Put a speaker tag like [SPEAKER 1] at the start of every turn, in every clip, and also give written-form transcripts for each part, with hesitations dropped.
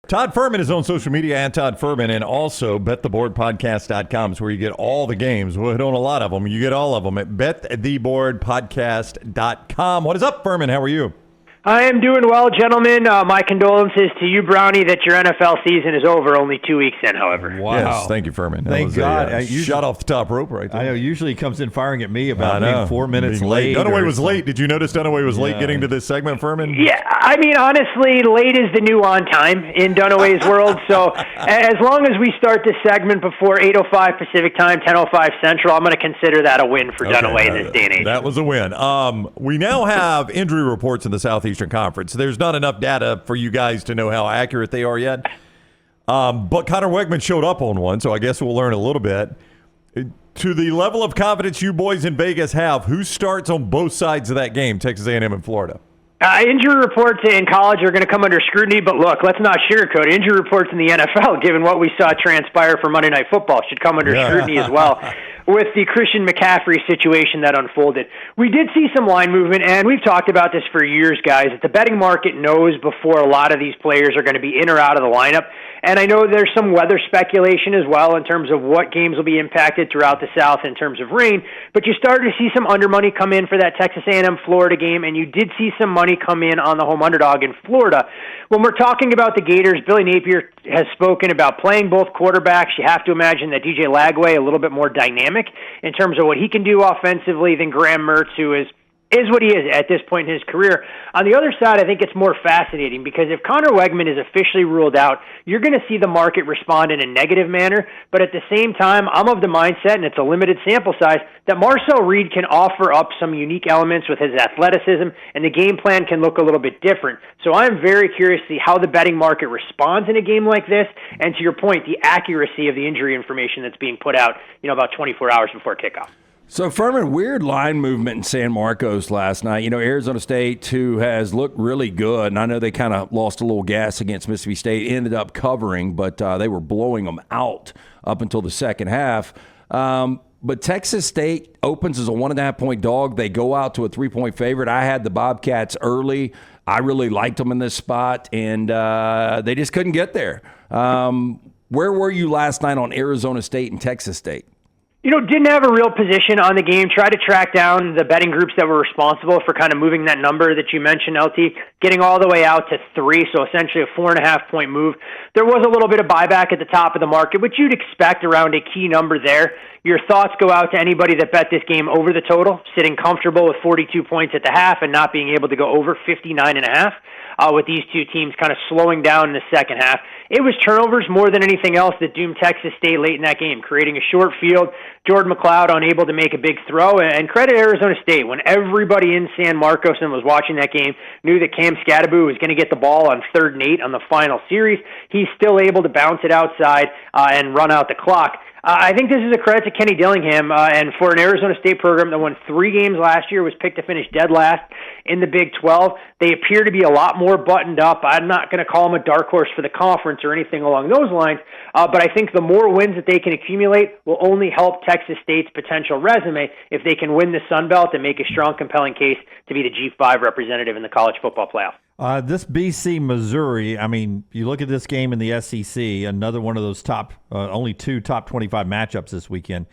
[SPEAKER 1] Todd Fuhrman is on social media at Todd Fuhrman, and also bettheboardpodcast.com is where you get all the games. We'll hit on a lot of them. You get all of them at bettheboardpodcast.com. What is up, Fuhrman? How are you?
[SPEAKER 2] I am doing well, gentlemen. My condolences to you, Brownie, that your NFL season is over. Only 2 weeks in, however.
[SPEAKER 1] Wow. Yes, thank you, Fuhrman.
[SPEAKER 3] Thank God.
[SPEAKER 1] Shot off the top rope right there.
[SPEAKER 3] I know. Usually he comes in firing at me about being 4 minutes late.
[SPEAKER 1] Dunaway was late. Did you notice Dunaway was late getting to this segment, Fuhrman?
[SPEAKER 2] Yeah, I mean, honestly, late is the new on time in Dunaway's world. So as long as we start this segment before 8:05 Pacific time, 10:05 Central, I'm going to consider that a win for Dunaway in this day and age.
[SPEAKER 1] That was a win. We now have injury reports in the Southeastern Conference. There's not enough data for you guys to know how accurate they are yet. But Connor Wegman showed up on one, so I guess we'll learn a little bit. To the level of confidence you boys in Vegas have, who starts on both sides of that game, Texas A&M and Florida?
[SPEAKER 2] Injury reports in college are going to come under scrutiny, but look, let's not sugarcoat it. Injury reports in the NFL, given what we saw transpire for Monday Night Football, should come under scrutiny as well. With the Christian McCaffrey situation that unfolded, we did see some line movement, and we've talked about this for years, guys, that the betting market knows before a lot of these players are going to be in or out of the lineup. And I know there's some weather speculation as well in terms of what games will be impacted throughout the South in terms of rain, but you started to see some under money come in for that Texas A&M Florida game, and you did see some money come in on the home underdog in Florida. When we're talking about the Gators, Billy Napier has spoken about playing both quarterbacks. You have to imagine that DJ Lagway a little bit more dynamic in terms of what he can do offensively than Graham Mertz, who is what he is at this point in his career. On the other side, I think it's more fascinating because if Connor Wegman is officially ruled out, you're going to see the market respond in a negative manner. But at the same time, I'm of the mindset, and it's a limited sample size, that Marcel Reed can offer up some unique elements with his athleticism, and the game plan can look a little bit different. So I'm very curious to see how the betting market responds in a game like this, and to your point, the accuracy of the injury information that's being put out, about 24 hours before kickoff.
[SPEAKER 4] So, Fuhrman, weird line movement in San Marcos last night. Arizona State, who has looked really good, and I know they kind of lost a little gas against Mississippi State, ended up covering, but they were blowing them out up until the second half. But Texas State opens as a 1.5-point dog. They go out to a 3-point favorite. I had the Bobcats early. I really liked them in this spot, and they just couldn't get there. Where were you last night on Arizona State and Texas State?
[SPEAKER 2] Didn't have a real position on the game. Tried to track down the betting groups that were responsible for kind of moving that number that you mentioned, LT, getting all the way out to 3, so essentially a 4.5-point move. There was a little bit of buyback at the top of the market, which you'd expect around a key number there. Your thoughts go out to anybody that bet this game over the total, sitting comfortable with 42 points at the half and not being able to go over 59.5. With these two teams kind of slowing down in the second half. It was turnovers more than anything else that doomed Texas State late in that game, creating a short field, Jordan McLeod unable to make a big throw, and credit Arizona State. When everybody in San Marcos and was watching that game knew that Cam Scadaboo was going to get the ball on 3rd and 8 on the final series, he's still able to bounce it outside and run out the clock. I think this is a credit to Kenny Dillingham, and for an Arizona State program that won 3 games last year, was picked to finish dead last in the Big 12. They appear to be a lot more buttoned up. I'm not going to call them a dark horse for the conference or anything along those lines, but I think the more wins that they can accumulate will only help Texas State's potential resume if they can win the Sun Belt and make a strong, compelling case to be the G5 representative in the college football playoff.
[SPEAKER 3] This BC Missouri, you look at this game in the SEC, another one of those only 2 top 25 matchups this weekend.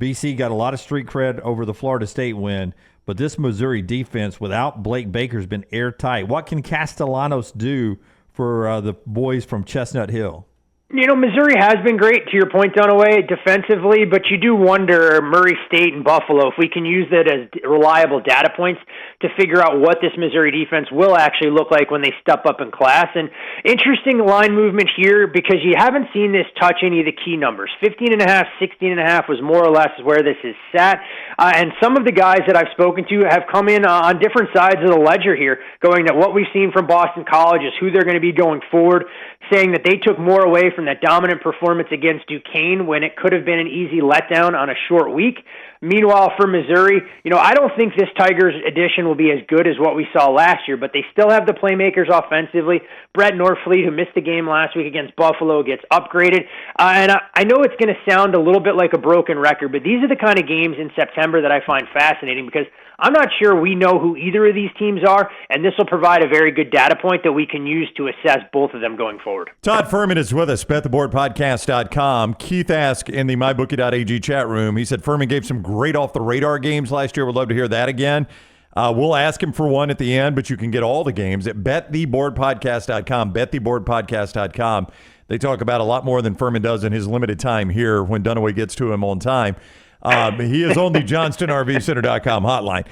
[SPEAKER 3] BC got a lot of street cred over the Florida State win, but this Missouri defense without Blake Baker has been airtight. What can Castellanos do for the boys from Chestnut Hill?
[SPEAKER 2] Missouri has been great, to your point, Dunaway, defensively, but you do wonder, Murray State and Buffalo, if we can use that as reliable data points to figure out what this Missouri defense will actually look like when they step up in class. And interesting line movement here because you haven't seen this touch any of the key numbers. 15.5, 16.5 was more or less where this is sat. And some of the guys that I've spoken to have come in on different sides of the ledger here, going that what we've seen from Boston College is who they're going to be going forward, saying that they took more away from that dominant performance against Duquesne when it could have been an easy letdown on a short week. Meanwhile, for Missouri, I don't think this Tigers edition will be as good as what we saw last year, but they still have the playmakers offensively. Brett Norfleet, who missed the game last week against Buffalo, gets upgraded. And I know it's going to sound a little bit like a broken record, but these are the kind of games in September that I find fascinating because I'm not sure we know who either of these teams are, and this will provide a very good data point that we can use to assess both of them going forward.
[SPEAKER 1] Todd Fuhrman is with us, bettheboardpodcast.com. Keith asked in the mybookie.ag chat room, he said Fuhrman gave some great off-the-radar games last year. Would love to hear that again. We'll ask him for one at the end, but you can get all the games at bettheboardpodcast.com, bettheboardpodcast.com. They talk about a lot more than Fuhrman does in his limited time here when Dunaway gets to him on time. He is on the JohnstonRVCenter.com hotline.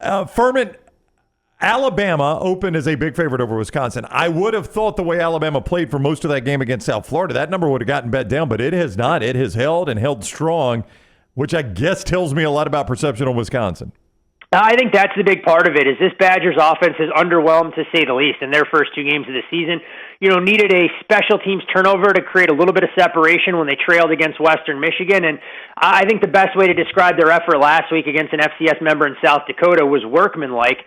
[SPEAKER 1] Fuhrman, Alabama opened as a big favorite over Wisconsin. I would have thought the way Alabama played for most of that game against South Florida, that number would have gotten bet down, but it has not. It has held and held strong, which I guess tells me a lot about perception on Wisconsin.
[SPEAKER 2] I think that's the big part of it, is this Badgers offense has underwhelmed, to say the least, in their first two games of the season. Needed a special teams turnover to create a little bit of separation when they trailed against Western Michigan. And I think the best way to describe their effort last week against an FCS member in South Dakota was workmanlike.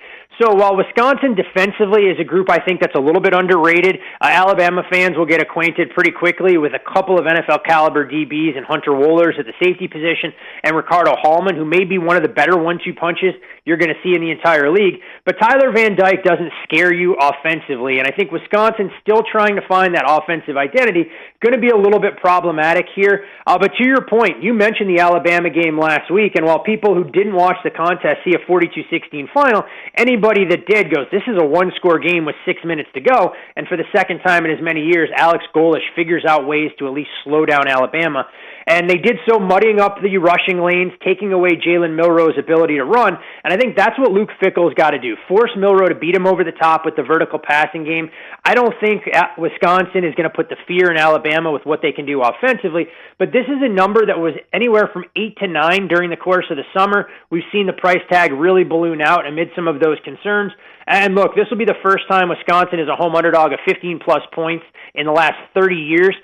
[SPEAKER 2] So while Wisconsin defensively is a group I think that's a little bit underrated, Alabama fans will get acquainted pretty quickly with a couple of NFL caliber DBs and Hunter Wohlers at the safety position and Ricardo Hallman, who may be one of the better 1-2 punches you're going to see in the entire league. But Tyler Van Dyke doesn't scare you offensively, and I think Wisconsin's still trying to find that offensive identity. Going to be a little bit problematic here. But to your point, you mentioned the Alabama game last week, and while people who didn't watch the contest see a 42-16 final, anybody that did goes, this is a one-score game with 6 minutes to go, and for the second time in as many years, Alex Golesh figures out ways to at least slow down Alabama. And they did so muddying up the rushing lanes, taking away Jalen Milroe's ability to run. And I think that's what Luke Fickell's got to do. Force Milroe to beat him over the top with the vertical passing game. I don't think Wisconsin is going to put the fear in Alabama with what they can do offensively. But this is a number that was anywhere from 8 to 9 during the course of the summer. We've seen the price tag really balloon out amid some of those concerns. And look, this will be the first time Wisconsin is a home underdog of 15-plus points in the last 30 years.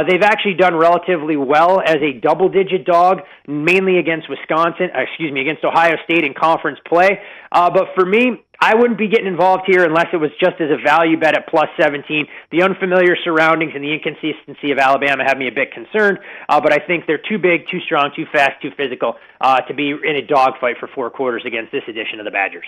[SPEAKER 2] They've actually done relatively well as a double-digit dog, mainly against against Ohio State in conference play. But for me, I wouldn't be getting involved here unless it was just as a value bet at plus 17. The unfamiliar surroundings and the inconsistency of Alabama have me a bit concerned, but I think they're too big, too strong, too fast, too physical to be in a dogfight for 4 quarters against this edition of the Badgers.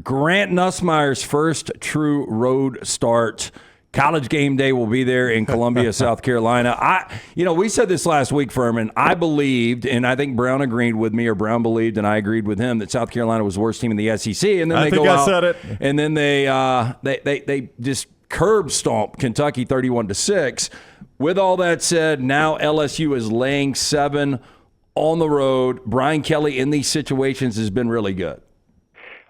[SPEAKER 4] Grant Nussmeier's first true road start. College game day will be there in Columbia, South Carolina. We said this last week, Fuhrman. I believed, and I think Brown agreed with me, or Brown believed, and I agreed with him, that South Carolina was the worst team in the SEC. And then said it. And then they just curb stomped Kentucky 31-6. With all that said, now LSU is laying 7 on the road. Brian Kelly in these situations has been really good.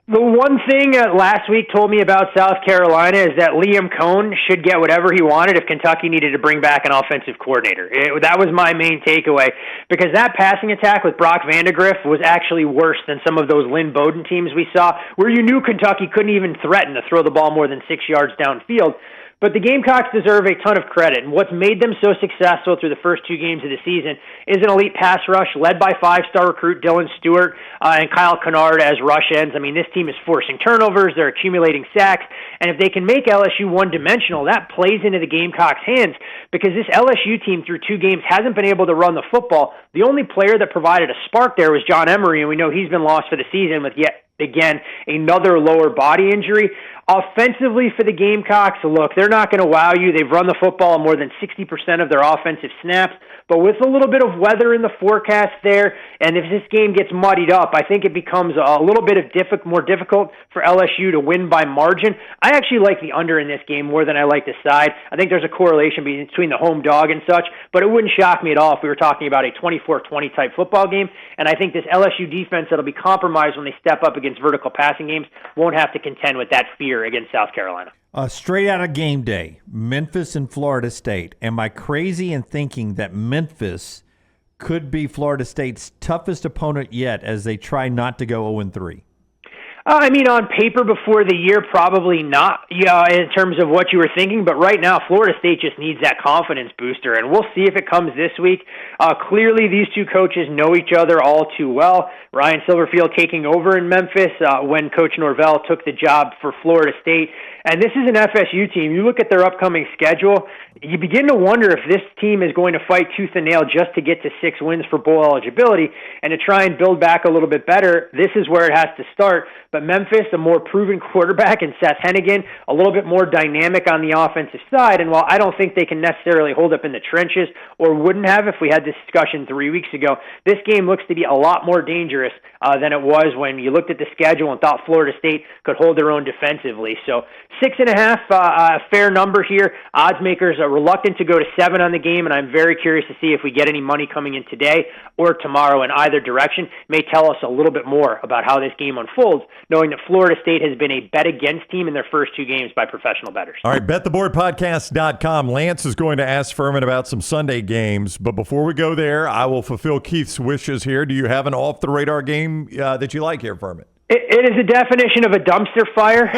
[SPEAKER 2] The one thing last week told me about South Carolina is that Liam Cohn should get whatever he wanted if Kentucky needed to bring back an offensive coordinator. That was my main takeaway, because that passing attack with Brock Vandegrift was actually worse than some of those Lynn Bowden teams we saw, where you knew Kentucky couldn't even threaten to throw the ball more than 6 yards downfield. But the Gamecocks deserve a ton of credit, and what's made them so successful through the first 2 games of the season is an elite pass rush led by 5-star recruit Dylan Stewart and Kyle Kennard as rush ends. I mean, this team is forcing turnovers, they're accumulating sacks, and if they can make LSU one-dimensional, that plays into the Gamecocks' hands, because this LSU team through 2 games hasn't been able to run the football. The only player that provided a spark there was John Emery, and we know he's been lost for the season with yet again another lower body injury. Offensively for the Gamecocks, look, they're not going to wow you. They've run the football on more than 60% of their offensive snaps, but with a little bit of weather in the forecast there, and if this game gets muddied up, I think it becomes a little bit of more difficult for LSU to win by margin. I actually like the under in this game more than I like the side. I think there's a correlation between the home dog and such, but it wouldn't shock me at all if we were talking about a 24-20 type football game, and I think this LSU defense that'll be compromised when they step up against vertical passing games won't have to contend with that fear against South Carolina.
[SPEAKER 3] Straight out of game day, Memphis and Florida State. Am I crazy in thinking that Memphis could be Florida State's toughest opponent yet as they try not to go 0-3?
[SPEAKER 2] I mean, on paper before the year, probably not, in terms of what you were thinking. But right now, Florida State just needs that confidence booster, and we'll see if it comes this week. Clearly, these two coaches know each other all too well. Ryan Silverfield taking over in Memphis when Coach Norvell took the job for Florida State. And this is an FSU team. You look at their upcoming schedule, you begin to wonder if this team is going to fight tooth and nail just to get to 6 wins for bowl eligibility and to try and build back a little bit better. This is where it has to start. But Memphis, a more proven quarterback, and Seth Hennigan, a little bit more dynamic on the offensive side. And while I don't think they can necessarily hold up in the trenches, or wouldn't have if we had this discussion 3 weeks ago, this game looks to be a lot more dangerous than it was when you looked at the schedule and thought Florida State could hold their own defensively. So 6.5, a fair number here. Odds makers are reluctant to go to 7 on the game, and I'm very curious to see if we get any money coming in today or tomorrow in either direction. It may tell us a little bit more about how this game unfolds, knowing that Florida State has been a bet against team in their first 2 games by professional bettors.
[SPEAKER 1] All right, bettheboardpodcast.com. Lance is going to ask Fuhrman about some Sunday games, but before we go there, I will fulfill Keith's wishes here. Do you have an off-the-radar game that you like here, Fuhrman?
[SPEAKER 2] It is a definition of a dumpster fire,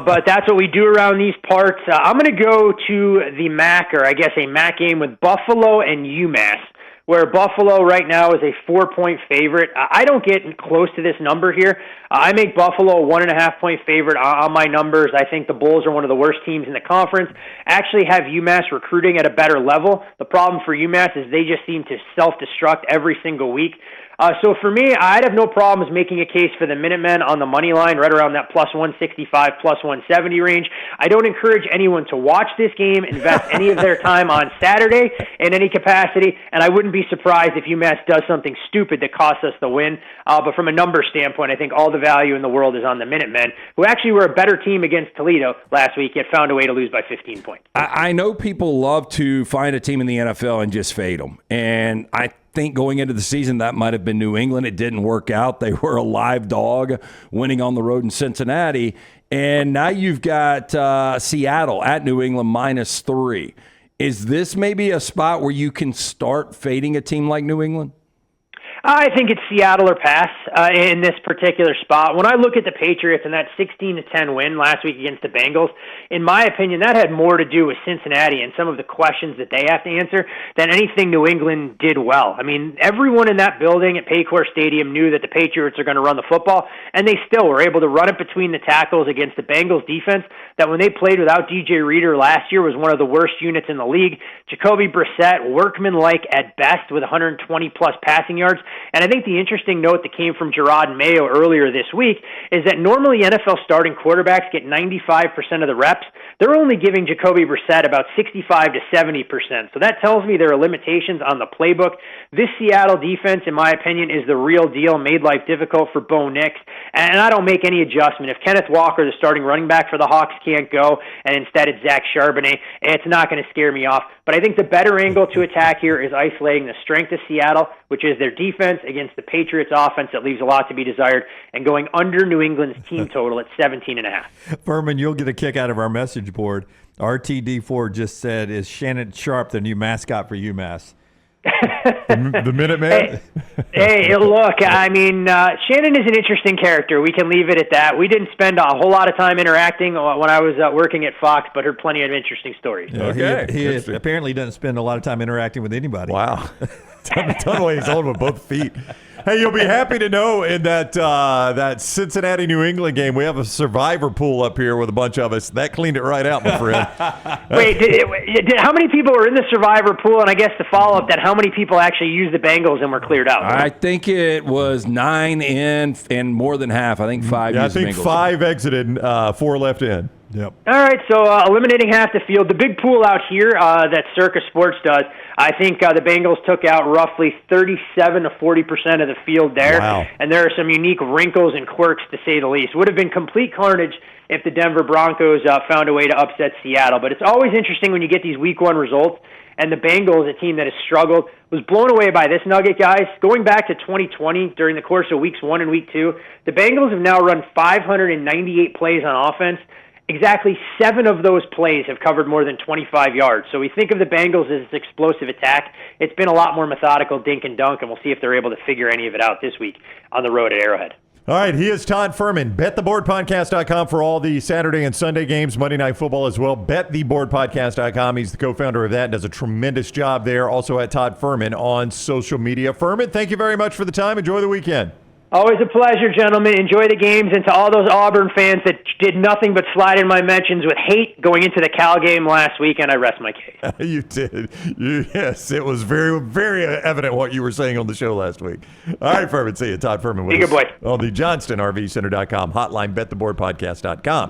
[SPEAKER 2] but that's what we do around these parts. I'm going to go to the MAC, or I guess a MAC game with Buffalo and UMass, where Buffalo right now is a 4-point favorite. I don't get close to this number here. I make Buffalo a 1.5-point favorite on my numbers. I think the Bulls are one of the worst teams in the conference. Actually have UMass recruiting at a better level. The problem for UMass is they just seem to self-destruct every single week. So for me, I'd have no problems making a case for the Minutemen on the money line, right around that plus 165, plus 170 range. I don't encourage anyone to watch this game, invest any of their time on Saturday in any capacity, and I wouldn't be surprised if UMass does something stupid that costs us the win. But from a numbers standpoint, I think all the value in the world is on the Minutemen, who actually were a better team against Toledo last week, yet found a way to lose by 15 points.
[SPEAKER 4] I know people love to find a team in the NFL and just fade them, and I think going into the season that might have been New England. It didn't work out. They were a live dog winning on the road in Cincinnati. And now you've got Seattle at New England -3. Is this maybe a spot where you can start fading a team like New England?
[SPEAKER 2] I think it's Seattle or pass in this particular spot. When I look at the Patriots and that 16-10 win last week against the Bengals, in my opinion, that had more to do with Cincinnati and some of the questions that they have to answer than anything New England did well. I mean, everyone in that building at Paycor Stadium knew that the Patriots are going to run the football, and they still were able to run it between the tackles against the Bengals defense that when they played without DJ Reader last year was one of the worst units in the league. Jacoby Brissett, workman-like at best with 120-plus passing yards. And I think the interesting note that came from Gerard Mayo earlier this week is that normally NFL starting quarterbacks get 95% of the reps. They're only giving Jacoby Brissett about 65 to 70%. So that tells me there are limitations on the playbook. This Seattle defense, in my opinion, is the real deal, made life difficult for Bo Nix. And I don't make any adjustment. If Kenneth Walker, the starting running back for the Hawks, can't go, and instead it's Zach Charbonnet, it's not going to scare me off. But I think the better angle to attack here is isolating the strength of Seattle, which is their defense, against the Patriots offense that leaves a lot to be desired, and going under New England's team total at 17.5.
[SPEAKER 3] Fuhrman, you'll get a kick out of our message board. RTD4 just said, is Shannon Sharp the new mascot for UMass?
[SPEAKER 1] The Minuteman?
[SPEAKER 2] Hey, look, I mean, Shannon is an interesting character. We can leave it at that. We didn't spend a whole lot of time interacting when I was working at Fox, but heard plenty of interesting stories.
[SPEAKER 3] Yeah,
[SPEAKER 1] Okay.
[SPEAKER 3] He apparently doesn't spend a lot of time interacting with anybody.
[SPEAKER 1] Wow. Ton of ways on with both feet. Hey, you'll be happy to know in that Cincinnati New England game, we have a survivor pool up here with a bunch of us. That cleaned it right out, my friend.
[SPEAKER 2] Wait, how many people were in the survivor pool? And I guess the follow-up, that how many people actually used the Bengals and were cleared out?
[SPEAKER 4] I think it was 9 in and more than half. I think 5
[SPEAKER 1] Yeah, I
[SPEAKER 4] used the
[SPEAKER 1] think
[SPEAKER 4] Bengals.
[SPEAKER 1] 5 exited, 4 left in. Yep.
[SPEAKER 2] All right, so eliminating half the field. The big pool out here that Circa Sports does, I think the Bengals took out roughly 37 to 40% of the field there.
[SPEAKER 1] Wow.
[SPEAKER 2] And there are some unique wrinkles and quirks, to say the least. Would have been complete carnage if the Denver Broncos found a way to upset Seattle. But it's always interesting when you get these Week 1 results, and the Bengals, a team that has struggled, was blown away by this nugget, guys. Going back to 2020, during the course of Weeks 1 and Week 2, the Bengals have now run 598 plays on offense. Exactly 7 of those plays have covered more than 25 yards. So we think of the Bengals as this explosive attack. It's been a lot more methodical dink and dunk, and we'll see if they're able to figure any of it out this week on the road at Arrowhead.
[SPEAKER 1] All right, he is Todd Fuhrman. BetTheBoardPodcast.com for all the Saturday and Sunday games, Monday Night Football as well. BetTheBoardPodcast.com. He's the co-founder of that and does a tremendous job there. Also at Todd Fuhrman on social media. Fuhrman, thank you very much for the time. Enjoy the weekend.
[SPEAKER 2] Always a pleasure, gentlemen. Enjoy the games. And to all those Auburn fans that did nothing but slide in my mentions with hate going into the Cal game last weekend, I rest my case.
[SPEAKER 1] You did. Yes, it was very, very evident what you were saying on the show last week. All right, Fuhrman. See you. Todd Fuhrman with
[SPEAKER 2] Be
[SPEAKER 1] us
[SPEAKER 2] good, boy.
[SPEAKER 1] on the JohnstonRVCenter.com hotline, bettheboardpodcast.com.